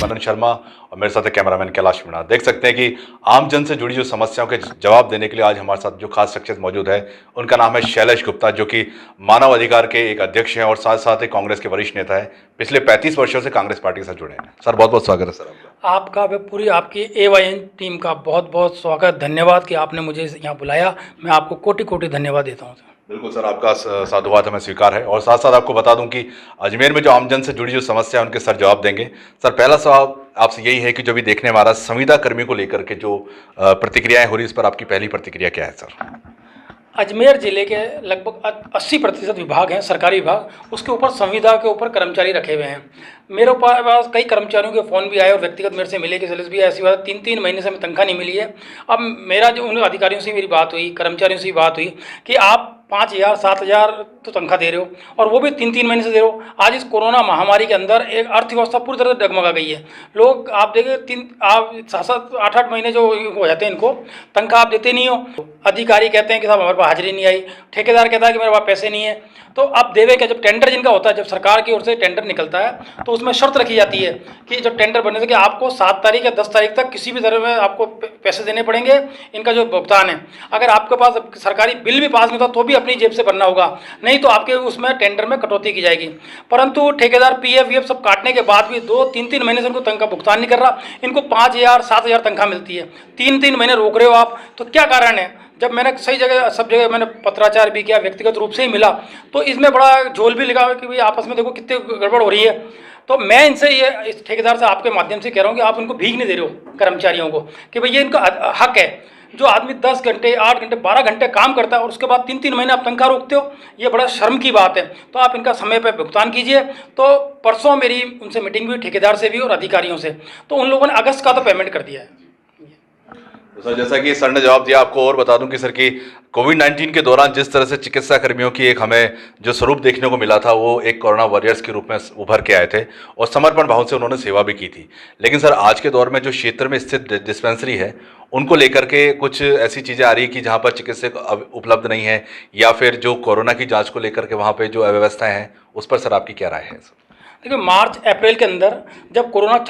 मनन शर्मा और मेरे साथ है कैमरामैन कैलाश मीणा। देख सकते हैं कि आम जन से जुड़ी जो समस्याओं के जवाब देने के लिए आज हमारे साथ जो खास शख्सियत मौजूद है, उनका नाम है शैलेश गुप्ता, जो कि मानव अधिकार के एक अध्यक्ष हैं और साथ साथ ही कांग्रेस के वरिष्ठ नेता है। पिछले 35 वर्षों से कांग्रेस पार्टी के साथ जुड़े हैं। सर, बहुत बहुत स्वागत है सर आपका। आपका पूरी आपकी AYN टीम का बहुत बहुत स्वागत, धन्यवाद कि आपने मुझे यहाँ बुलाया। मैं आपको कोटि कोटि धन्यवाद देता हूँ। बिल्कुल सर, आपका साधुवाद हमें स्वीकार है। और साथ साथ आपको बता दूं कि अजमेर में जो आमजन से जुड़ी जो समस्या है उनके सर जवाब देंगे। सर, पहला सवाल आपसे यही है कि जो भी देखने में आ रहा है संविदा कर्मी को लेकर के जो प्रतिक्रियाएं हो रही है, इस पर आपकी पहली प्रतिक्रिया क्या है सर? अजमेर जिले के लगभग 80% विभाग हैं, सरकारी विभाग, उसके ऊपर संविदा के ऊपर कर्मचारी रखे हुए हैं। मेरे पास कई कर्मचारियों के फ़ोन भी आए और व्यक्तिगत मेरे से मिले कि सैलेश भी ऐसी बात 3-3 महीने से हमें तनख्वाह नहीं मिली है। अब मेरा जो उन अधिकारियों से मेरी बात हुई, कर्मचारियों से बात हुई कि आप 5,000 7,000 तो तनख्वाह दे रहे हो और वो भी 3-3 महीने से दे रहे हो। आज इस कोरोना महामारी के अंदर एक अर्थव्यवस्था पूरी तरह से डगमगा गई है। लोग आप देखें आप 7-7 8-8 महीने जो हो जाते हैं इनको तनख्वाह आप देते नहीं हो। अधिकारी कहते हैं कि साहब हमारे पास हाजिरी नहीं आई, ठेकेदार कहता है कि मेरे पास पैसे नहीं है। तो अब देवे क्या, जब टेंडर जिनका होता है, जब सरकार की ओर से टेंडर निकलता है तो उसमें शर्त रखी जाती है कि जब टेंडर बनने से कि आपको 7 तारीख या 10 तारीख तक किसी भी तरह में आपको पैसे देने पड़ेंगे, इनका जो भुगतान है। अगर आपके पास सरकारी बिल भी पास नहीं होता तो भी अपनी जेब से भरना होगा, नहीं तो आपके उसमें टेंडर में कटौती की जाएगी। परंतु ठेकेदार PF VF सब काटने के बाद भी 2-3 महीने से उनको तनख्वाह भुगतान नहीं कर रहा। इनको 5,000 7,000 तनख्वाह मिलती है, 3 महीने रोक रहे हो आप, तो क्या कारण है? जब मैंने सही जगह सब जगह मैंने पत्राचार भी किया, व्यक्तिगत रूप से ही मिला, तो इसमें बड़ा झोल भी लगा कि भाई आपस में देखो कितनी गड़बड़ हो रही है। तो मैं इनसे ये इस ठेकेदार से आपके माध्यम से कह रहा हूँ कि आप उनको भीख नहीं दे रहे हो कर्मचारियों को, कि भाई ये इनका हक है। जो आदमी 10 घंटे 8 घंटे 12 घंटे काम करता है और उसके बाद 3-3 महीने आप तनख्वाह रोकते हो, ये बड़ा शर्म की बात है। तो आप इनका समय पर भुगतान कीजिए। तो परसों मेरी उनसे मीटिंग हुई, ठेकेदार से भी और अधिकारियों से, तो उन लोगों ने अगस्त का तो पेमेंट कर दिया है। तो सर, जैसा कि सर ने जवाब दिया, आपको और बता दूं कि सर की कोविड-19 के दौरान जिस तरह से चिकित्सा कर्मियों की एक हमें जो स्वरूप देखने को मिला था, वो एक कोरोना वॉरियर्स के रूप में उभर के आए थे और समर्पण भाव से उन्होंने सेवा भी की थी। लेकिन सर, आज के दौर में जो क्षेत्र में स्थित डिस्पेंसरी है, उनको लेकर के कुछ ऐसी चीज़ें आ रही है कि जहाँ पर चिकित्सक उपलब्ध नहीं है, या फिर जो कोरोना की जाँच को लेकर के वहाँ पर जो अव्यवस्थाएँ हैं, उस पर सर आपकी क्या राय है? देखिए, मार्च अप्रैल के अंदर जब कोरोना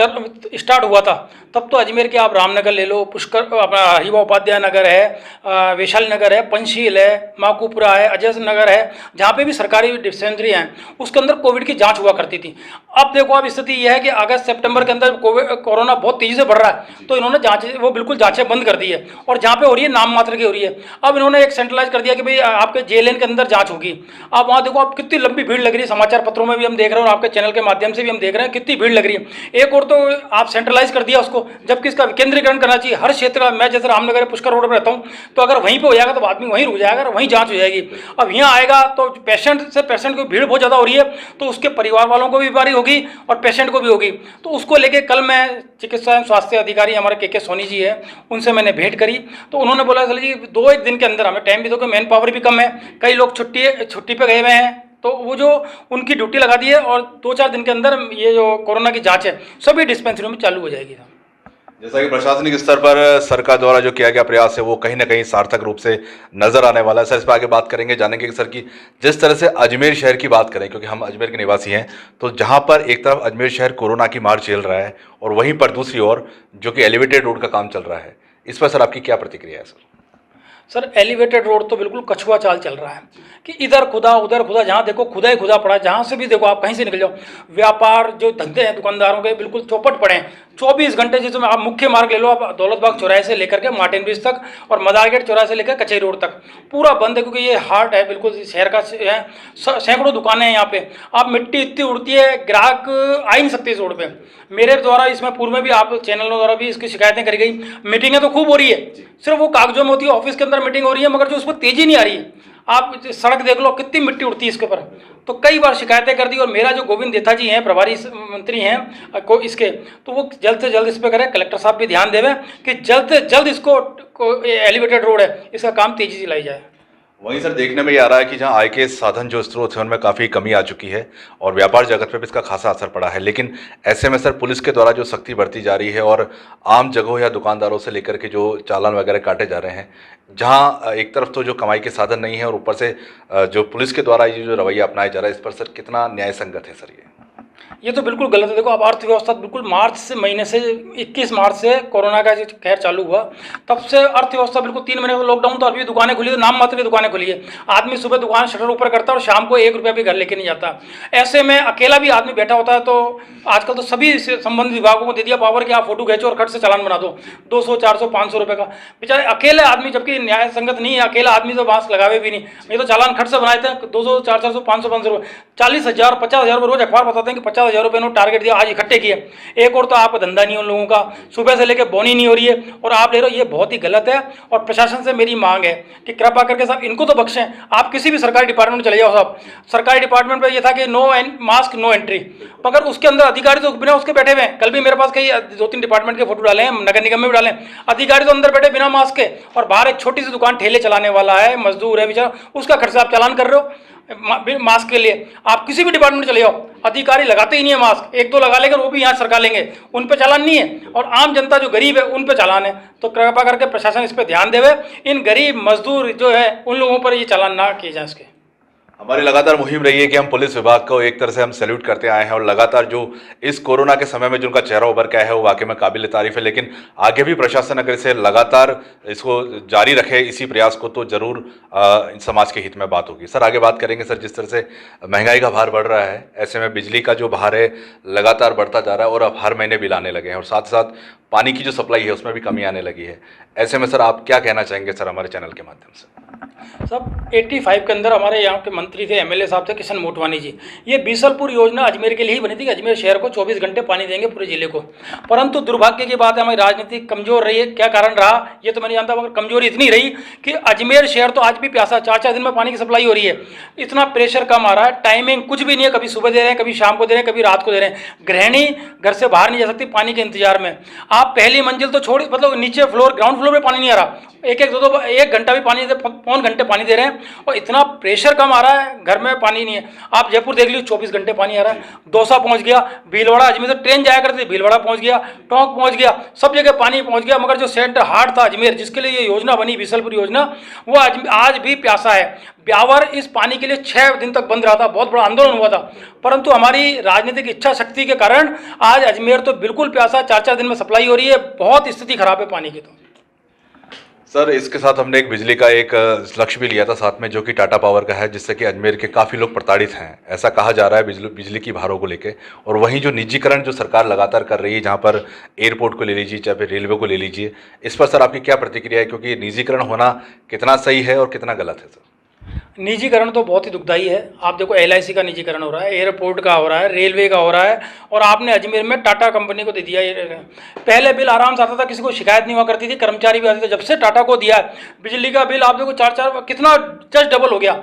स्टार्ट हुआ था, तब तो अजमेर के आप रामनगर ले लो, पुष्कर अपना हरिवा उपाध्याय नगर है, वैशाली नगर है, पंचशील है, माकूपुरा है, अजय नगर है, जहाँ पे भी सरकारी डिस्पेंसरी हैं, उसके अंदर कोविड की जांच हुआ करती थी। अब देखो, अब स्थिति यह है कि अगस्त सितंबर के अंदर कोरोना बहुत तेज़ी से बढ़ रहा है, तो इन्होंने बिल्कुल जाँचें बंद कर दी है और जहाँ पे हो रही है नाम मात्र की हो रही है। अब इन्होंने एक सेंट्रलाइज कर दिया कि भाई आपके JLN के अंदर जाँच होगी। अब वहाँ देखो, अब कितनी लंबी भीड़ लग रही है, समाचार पत्रों में भी हम देख रहे हैं और आपके चैनल के माध्यम से भी हम देख रहे हैं कितनी भीड़ लग रही है। एक और तो आप सेंट्रलाइज कर दिया उसको, जबकि इसका विकेंद्रीकरण करना चाहिए हर क्षेत्र का। मैं जैसे रामनगर पुष्कर रोड पर रहता हूँ, तो अगर वहीं पे हो जाएगा तो आदमी वहीं रुक जाएगा और वहीं जांच हो जाएगी। अब यहाँ आएगा तो पेशेंट की भीड़ बहुत ज़्यादा हो रही है, तो उसके परिवार वालों को भी बीमारी होगी और पेशेंट को भी होगी। तो उसको लेके कल मैं चिकित्सा एवं स्वास्थ्य अधिकारी हमारे KK सोनी जी है, उनसे मैंने भेंट करी, तो उन्होंने बोला सर जी 2-1 दिन के अंदर, हमें टाइम भी दो कि मैन पावर भी कम है, कई लोग छुट्टी पे गए हुए हैं, तो वो जो उनकी ड्यूटी लगा दी है और 2-4 दिन के अंदर ये जो कोरोना की जांच है सभी डिस्पेंसरियों में चालू हो जाएगी। जैसा कि प्रशासनिक स्तर पर सरकार द्वारा जो किया गया प्रयास है, वो कहीं ना कहीं सार्थक रूप से नजर आने वाला है। सर, इस पर आगे बात करेंगे, जानेंगे कि सर की जिस तरह से अजमेर शहर की बात करें, क्योंकि हम अजमेर के निवासी हैं, तो जहां पर एक तरफ अजमेर शहर कोरोना की मार झेल रहा है और वहीं पर दूसरी ओर जो कि एलिवेटेड रोड का काम चल रहा है, इस पर सर आपकी क्या प्रतिक्रिया है? सर, एलिवेटेड रोड तो बिल्कुल कछुआ चाल चल रहा है कि इधर खुदा उधर खुदा, जहाँ देखो खुदा ही खुदा पड़ा है। जहाँ से भी देखो, आप कहीं से निकल जाओ, व्यापार जो धंधे हैं दुकानदारों के बिल्कुल चौपट पड़े हैं। 24 घंटे, जैसे आप मुख्य मार्ग ले लो, आप दौलतबाग चौराहे से लेकर के मार्टिन ब्रिज तक और मदारगेट चौराहे से लेकर कचहरी रोड तक पूरा बंद है, क्योंकि ये हार्ट है बिल्कुल शहर का है। सैकड़ों दुकानें हैं यहाँ पे। आप मिट्टी इतनी उड़ती है, ग्राहक आ ही नहीं सकते इस रोड पे। मेरे द्वारा इसमें पूर्व में भी आप चैनलों द्वारा भी इसकी शिकायतें करी गई। मीटिंगें तो खूब हो रही है, सिर्फ वो कागजों में होती है, ऑफिस के अंदर मीटिंग हो रही है, मगर जो उस पर तेजी नहीं आ रही है। आप सड़क देख लो, कितनी मिट्टी उड़ती है इसके ऊपर। तो कई बार शिकायतें कर दी और मेरा जो गोविंद देथा जी हैं, प्रभारी मंत्री हैं को इसके, तो वो जल्द से जल्द इस पर करें। कलेक्टर साहब भी ध्यान देवें कि जल्द से जल्द इसको एलिवेटेड रोड है, इसका काम तेजी से लाई जाए। वहीं सर, देखने में ये आ रहा है कि जहां आय के साधन जो स्रोत हैं उनमें काफ़ी कमी आ चुकी है और व्यापार जगत पर भी इसका खासा असर पड़ा है। लेकिन ऐसे में सर, पुलिस के द्वारा जो सख्ती बरती जा रही है और आम जगहों या दुकानदारों से लेकर के जो चालान वगैरह काटे जा रहे हैं, जहां एक तरफ तो जो कमाई के साधन नहीं है और ऊपर से जो पुलिस के द्वारा ये जो रवैया अपनाया जा रहा है, इस पर सर कितना न्याय संगत है सर ये? ये तो बिल्कुल गलत है। देखो, अब अर्थव्यवस्था बिल्कुल मार्च से महीने से 21 मार्च से कोरोना का जो कहर चालू हुआ, तब से अर्थव्यवस्था बिल्कुल 3 महीने का लॉकडाउन, तो अभी दुकानें खुली, तो नाम मात्र की दुकानें खुली है। आदमी सुबह दुकान शटर ऊपर करता है और शाम को 1 रुपया भी घर लेके नहीं जाता। ऐसे में अकेला भी आदमी बैठा होता है, तो आजकल तो सभी से संबंधित विभागों को दे दिया पावर कि आप फोटो खींचो और खट से चालान बना दो 200, 400, 500 रुपये का। बेचारे अकेले आदमी, जबकि न्याय संगत नहीं है, अकेला आदमी तो मास्क लगावे भी नहीं, ये तो चालान खट से बनाए थे 200, 400, 500, 500 रुपये, 40,000, 50,000 रुपये। रोज अखबार बताते हैं कि 50,000 रुपये ने टारगेट दिया, आज इकट्ठे किए। एक और तो आपका धंधा नहीं है उन लोगों का, सुबह से लेकर बोनी नहीं हो रही है और आप ले रहे हो, ये बहुत ही गलत है। और प्रशासन से मेरी मांग है कि कृपा करके साहब इनको तो बख्शें। आप किसी भी सरकारी डिपार्टमेंट में चले जाओ साहब, सरकारी डिपार्टमेंट में ये था कि नो मास्क नो एंट्री, मगर उसके अंदर अधिकारी तो बिना उसके बैठे हुए हैं। कल भी मेरे पास कई 2-3 डिपार्टमेंट के फोटो डाले हैं, नगर निगम में भी डाले हैं, अधिकारी तो अंदर बैठे बिना मास्क के, और बाहर एक छोटी सी दुकान ठेले चलाने वाला है, मजदूर है बेचारा, उसका खर्चा आप चालान कर रहे हो मास्क के लिए। आप किसी भी डिपार्टमेंट में चले जाओ, अधिकारी लगाते ही नहीं है मास्क, 1-2 लगा लेंगे, वो भी यहाँ सरकार लेंगे, उन पे चालान नहीं है। और आम जनता जो गरीब है उन पे चालान है। तो कृपा करके प्रशासन इस पे ध्यान देवे, इन गरीब मजदूर जो है उन लोगों पर ये चालान ना किए जाए। इसके हमारी लगातार मुहिम रही है कि हम पुलिस विभाग को एक तरह से हम सैल्यूट करते आए हैं, और लगातार जो इस कोरोना के समय में जो उनका चेहरा उभर के आया है वो वाकई में काबिल तारीफ है। लेकिन आगे भी प्रशासन अगर इसे लगातार इसको जारी रखे, इसी प्रयास को, तो जरूर समाज के हित में बात होगी। सर आगे बात करेंगे। सर, जिस तरह से महंगाई का भार बढ़ रहा है, ऐसे में बिजली का जो भार है लगातार बढ़ता जा रहा है और अब हर महीने बिल आने लगे हैं, और साथ साथ पानी की जो सप्लाई है उसमें भी कमी आने लगी है। ऐसे में सर आप क्या कहना चाहेंगे सर हमारे चैनल के माध्यम से? सब 85 के अंदर हमारे यहाँ के मंत्री थे, एमएलए साहब थे किशन मोटवानी जी। ये बीसलपुर योजना अजमेर के लिए ही बनी थी कि अजमेर शहर को 24 घंटे पानी देंगे पूरे जिले को। परंतु दुर्भाग्य की बात है, हमारी राजनीति कमजोर रही है। क्या कारण रहा ये तो मैं नहीं जानता, मगर कमजोरी इतनी रही कि अजमेर शहर तो आज भी प्यासा, 4-4 दिन में पानी की सप्लाई हो रही है। इतना प्रेशर कम आ रहा है, टाइमिंग कुछ भी नहीं है, कभी सुबह दे रहे हैं, कभी शाम को दे रहे हैं, कभी रात को दे रहे हैं। गृहिणी घर से बाहर नहीं जा सकती पानी के इंतजार में। आप पहली मंजिल तो छोड़, मतलब नीचे फ्लोर, ग्राउंड फ्लोर में पानी नहीं आ रहा, 1 घंटा भी पानी दे, 5 घंटे पानी दे रहे हैं, और इतना प्रेशर कम आ रहा है, घर में पानी नहीं है। आप जयपुर देख लीजिए, 24 घंटे पानी आ रहा है। दौसा पहुंच गया, भीलवाड़ा, अजमेर से ट्रेन जाया करती थी, भीलवाड़ा पहुंच गया, टोंक पहुंच गया, सब जगह पानी पहुंच गया। मगर जो सेंटर हार्ट था अजमेर, जिसके लिए ये योजना बनी बीसलपुर योजना, वो आज भी प्यासा है। ब्यावर इस पानी के लिए 6 दिन तक बंद रहा था, बहुत बड़ा आंदोलन हुआ था। परंतु हमारी राजनीतिक इच्छा शक्ति के कारण आज अजमेर तो बिल्कुल प्यासा, 4-4 दिन में सप्लाई हो रही है। बहुत स्थिति खराब है पानी की। तो सर इसके साथ हमने एक बिजली का एक लक्ष्य भी लिया था साथ में, जो कि टाटा पावर का है, जिससे कि अजमेर के काफ़ी लोग प्रताड़ित हैं, ऐसा कहा जा रहा है बिजली की भारों को लेके। और वहीं जो निजीकरण जो सरकार लगातार कर रही है, जहां पर एयरपोर्ट को ले लीजिए चाहे फिर रेलवे को ले लीजिए, इस पर सर आपकी क्या प्रतिक्रिया है? क्योंकि निजीकरण होना कितना सही है और कितना गलत है सर? निजीकरण तो बहुत ही दुखदायी है। आप देखो, LIC का निजीकरण हो रहा है, एयरपोर्ट का हो रहा है, रेलवे का हो रहा है, और आपने अजमेर में टाटा कंपनी को दे दिया। पहले बिल आराम से आता था, किसी को शिकायत नहीं हुआ करती थी, कर्मचारी भी आते थे। जब से टाटा को दिया है बिजली का बिल, आप देखो 4-4 कितना जस्ट डबल हो गया।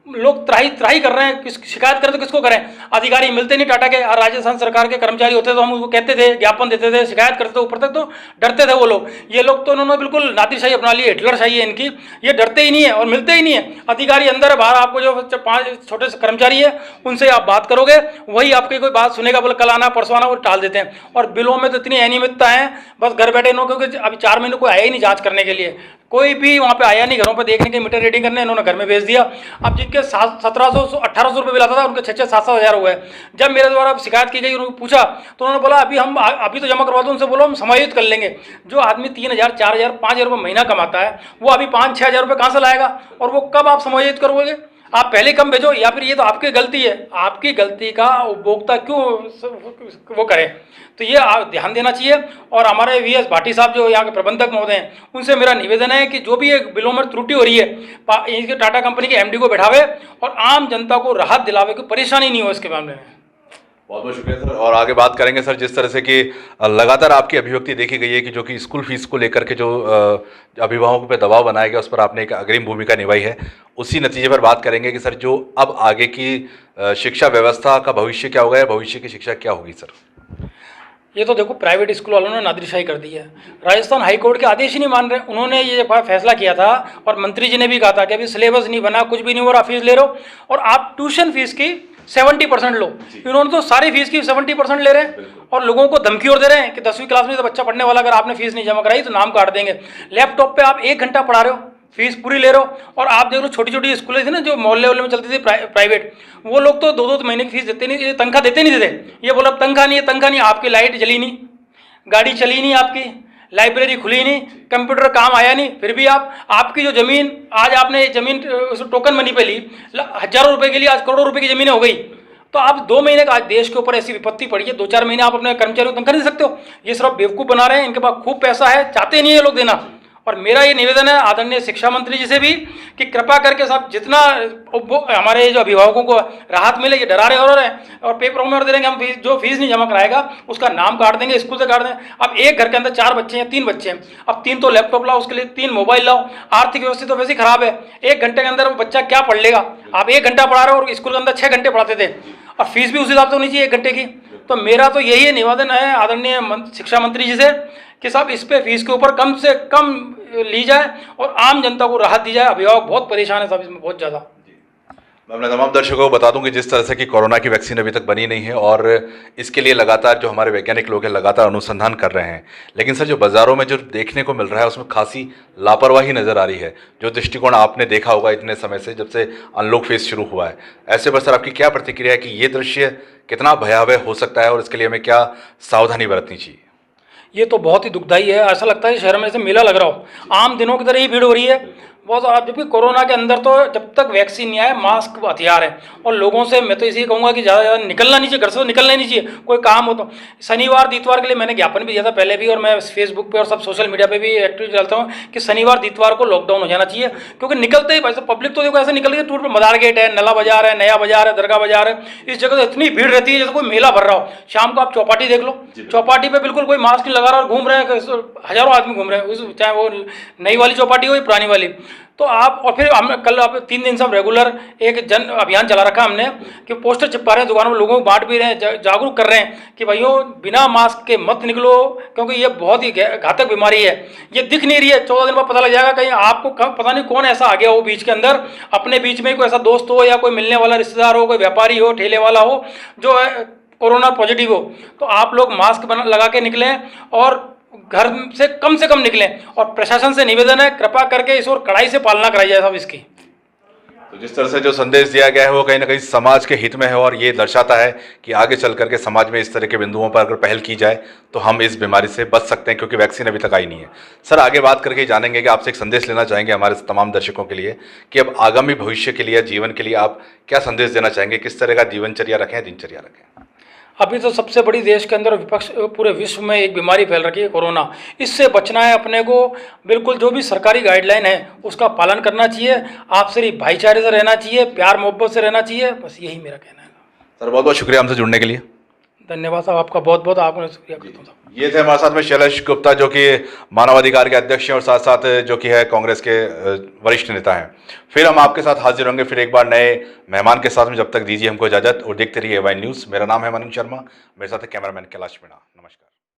लोग त्राही कर रहे हैं, किस शिकायत करें तो किसको करें? अधिकारी मिलते नहीं टाटा के। राजस्थान सरकार के कर्मचारी होते तो हम उसको कहते थे, ज्ञापन देते थे, शिकायत करते थे, ऊपर तक तो डरते थे वो लोग। ये लोग तो उन्होंने बिल्कुल नादिरशाही अपना ली है, हिटलरशाही है इनकी। ये डरते ही नहीं है और मिलते ही नहीं है। अधिकारी अंदर है, बाहर आपको जो 5 छोटे से कर्मचारी है उनसे आप बात करोगे, वही आपकी कोई बात सुनेगा, बोले कल आना परसों आना, वो टाल देते हैं। और बिलों में तो इतनी अनियमितता है, बस घर बैठे इन्होंने, क्योंकि अभी 4 महीने कोई आया ही नहीं जाँच करने के लिए, कोई भी वहाँ पे आया नहीं घरों पे देखने के, मीटर रीडिंग करने, इन्होंने घर में भेज दिया। अब जिनके 1700-1800 रुपये बिल आता था, उनके 6-7 हज़ार हुए। जब मेरे द्वारा शिकायत की गई, उन्होंने पूछा तो उन्होंने बोला अभी तो जमा करवा दो। उनसे बोलो हम समायोजित कर लेंगे। जो आदमी 3000, 4000, 5000 रुपये महीना कमाता है, वो अभी 5-6 हज़ार रुपये कहाँ से लाएगा? और वो कब आप समायोजित करोगे? आप पहले कम भेजो, या फिर ये तो आपकी गलती है। आपकी गलती का उपभोक्ता क्यों वो करे? तो ये ध्यान देना चाहिए। और हमारे VS भाटी साहब जो यहाँ के प्रबंधक महोदय हैं, उनसे मेरा निवेदन है कि जो भी एक बिलों में त्रुटि हो रही है, इनके टाटा कंपनी के MD को बैठावे और आम जनता को राहत दिलावे, कोई परेशानी नहीं हो इसके मामले में। बहुत बहुत शुक्रिया सर। और आगे बात करेंगे सर, जिस तरह से कि लगातार आपकी अभिव्यक्ति देखी गई है कि जो कि स्कूल फीस को लेकर के जो अभिभावकों पे दबाव बनाया गया, उस पर आपने एक अग्रिम भूमिका निभाई है। उसी नतीजे पर बात करेंगे कि सर जो अब आगे की शिक्षा व्यवस्था का भविष्य क्या होगा, या भविष्य की शिक्षा क्या होगी सर? ये तो देखो, प्राइवेट स्कूल वालों ने नादिरशाही कर दी है। राजस्थान हाईकोर्ट के आदेश ही नहीं मान रहे। उन्होंने ये फैसला किया था, और मंत्री जी ने भी कहा था कि अभी सिलेबस नहीं बना, कुछ भी नहीं हो रहा, फीस ले रहे हो, और आप ट्यूशन फीस की 70% लो। इन्होंने तो सारी फीस की 70% ले रहे हैं, और लोगों को धमकी और दे रहे हैं कि 10वीं क्लास में तो बच्चा पढ़ने वाला, अगर आपने फीस नहीं जमा कराई तो नाम काट देंगे। लैपटॉप पे आप 1 घंटा पढ़ा रहे हो, फीस पूरी ले रहे हो। और आप देख लो छोटी छोटी स्कूलें थी ना जो मोहल्ले वोल्ले में चलती थी प्राइवेट, वो लोग तो 2-2 महीने की फीस देते नहीं, ये तनख्वाह देते नहीं देते। ये बोला तनख्वाह नहीं है, तनख्वाह नहीं, आपकी लाइट जली नहीं, गाड़ी चली नहीं, आपकी लाइब्रेरी खुली नहीं, कंप्यूटर काम आया नहीं, फिर भी आपकी जो ज़मीन आज आपने ज़मीन टोकन मनी पे ली, हज़ारों रुपए के लिए आज करोड़ों रुपए की ज़मीनें हो गई। तो आप 2 महीने का आज देश के ऊपर ऐसी विपत्ति पड़ी है, 2-4 महीने आप अपने कर्मचारियों को तनख्वाह नहीं दे सकते हो। ये सिर्फ बेवकूफ़ बना रहे हैं, इनके पास खूब पैसा है, चाहते नहीं है लोग देना। और मेरा ये निवेदन है आदरणीय शिक्षा मंत्री जी से भी कि कृपा करके साहब जितना हमारे जो अभिभावकों को राहत मिले, ये डरा रहे हो रहे हैं और पेपरों में और दे देंगे हम जो फीस नहीं जमा कराएगा उसका नाम काट देंगे, स्कूल से काट देंगे। अब एक घर के अंदर 4 बच्चे हैं, 3 बच्चे हैं, अब 3 तो लैपटॉप लाओ, उसके लिए 3 मोबाइल लाओ। आर्थिक व्यवस्था तो वैसे ही खराब है, 1 घंटे के अंदर वो बच्चा क्या पढ़ लेगा। आप 1 घंटा पढ़ा रहे हो और स्कूल के अंदर 6 घंटे पढ़ाते थे, और फीस भी उस हिसाब से होनी चाहिए 1 घंटे की। तो मेरा तो यही निवेदन है आदरणीय शिक्षा मंत्री जी से कि साहब इस पे फीस के ऊपर कम से कम ली जाए और आम जनता को राहत दी जाए। अभिभावक बहुत परेशान है साहब इसमें, बहुत ज़्यादा। मैं अपने तमाम दर्शकों को बता दूं कि जिस तरह से कि कोरोना की वैक्सीन अभी तक बनी नहीं है और इसके लिए लगातार जो हमारे वैज्ञानिक लोग हैं लगातार अनुसंधान कर रहे हैं, लेकिन सर जो बाज़ारों में जो देखने को मिल रहा है उसमें खासी लापरवाही नज़र आ रही है। जो दृष्टिकोण आपने देखा होगा इतने समय से जब से अनलॉक फेज शुरू हुआ है, ऐसे पर सर आपकी क्या प्रतिक्रिया है कि ये दृश्य कितना भयावह हो सकता है और इसके लिए हमें क्या सावधानी बरतनी चाहिए? ये तो बहुत ही दुखदाई है, ऐसा लगता है शहर में जैसे मेला लग रहा हो, आम दिनों की तरह ही भीड़ हो रही है बहुत। आप जबकि कोरोना के अंदर तो जब तक वैक्सीन नहीं आए मास्क हथियार है, और लोगों से मैं तो इसी कहूँगा कि ज़्यादा ज़्यादा निकलना नहीं चाहिए, घर से निकलना ही नहीं चाहिए। कोई काम हो तो शनिवार इतवार के लिए मैंने ज्ञापन भी दिया था पहले भी, और मैं फेसबुक पे और सब सोशल मीडिया पे भी एक्टिव चलता हूँ कि शनिवार इतवार को लॉकडाउन हो जाना चाहिए। क्योंकि निकलते ही वैसे पब्लिक तो देखो ऐसे निकल गई टूर पर, मदार गेट है, नला बाजार है, नया बाजार है, दरगाह बाजार है, इस जगह तो इतनी भीड़ रहती है जैसे कोई मेला भर रहा हो। शाम को आप चौपाटी देख लो, चौपाटी पे बिल्कुल कोई मास्क नहीं लगा रहा और घूम रहे हैं, हज़ारों आदमी घूम रहे हैं, चाहे वो नई वाली चौपाटी हो या पुरानी वाली। तो आप और फिर हम कल आप 3 दिन से हम रेगुलर एक जन अभियान चला रखा हमने कि पोस्टर चिपका रहे हैं दुकानों में, लोगों को बांट भी रहे हैं, जागरूक कर रहे हैं कि भाइयों बिना मास्क के मत निकलो, क्योंकि ये बहुत ही घातक बीमारी है। ये दिख नहीं रही है, 14 दिन बाद पता लग जाएगा। कहीं आपको पता नहीं कौन ऐसा आ गया हो बीच के अंदर, अपने बीच में कोई ऐसा दोस्त हो या कोई मिलने वाला रिश्तेदार हो, कोई व्यापारी हो, ठेले वाला हो जो है कोरोना पॉजिटिव हो। तो आप लोग मास्क लगा के निकलें और घर से कम निकलें, और प्रशासन से निवेदन है कृपा करके इस और कड़ाई से पालना कराई जाए साहब इसकी। तो जिस तरह से जो संदेश दिया गया है वो कहीं ना कहीं समाज के हित में है और ये दर्शाता है कि आगे चल करके समाज में इस तरह के बिंदुओं पर अगर पहल की जाए तो हम इस बीमारी से बच सकते हैं, क्योंकि वैक्सीन अभी तक आई नहीं है। सर आगे बात करके जानेंगे कि आपसे एक संदेश लेना चाहेंगे हमारे तमाम दर्शकों के लिए कि अब आगामी भविष्य के लिए, जीवन के लिए आप क्या संदेश देना चाहेंगे, किस तरह का जीवनचर्या रखें, दिनचर्या रखें? अभी तो सबसे बड़ी देश के अंदर विपक्ष पूरे विश्व में एक बीमारी फैल रखी है कोरोना, इससे बचना है अपने को। बिल्कुल जो भी सरकारी गाइडलाइन है उसका पालन करना चाहिए, आपसे भाईचारे से रहना चाहिए, प्यार मोहब्बत से रहना चाहिए, बस यही मेरा कहना है। सर बहुत बहुत शुक्रिया हमसे जुड़ने के लिए। धन्यवाद साहब, आपका बहुत बहुत आपको शुक्रिया करता हूँ साहब। ये थे हमारे साथ में शैलेश गुप्ता जो कि मानवाधिकार के अध्यक्ष हैं और साथ साथ जो कि है कांग्रेस के वरिष्ठ नेता हैं। फिर हम आपके साथ हाजिर होंगे फिर एक बार नए मेहमान के साथ में, जब तक दीजिए हमको इजाजत और देखते रहिए AY न्यूज़। मेरा नाम है मनन शर्मा, मेरे साथ है कैमरामैन कैलाश मीणा। नमस्कार।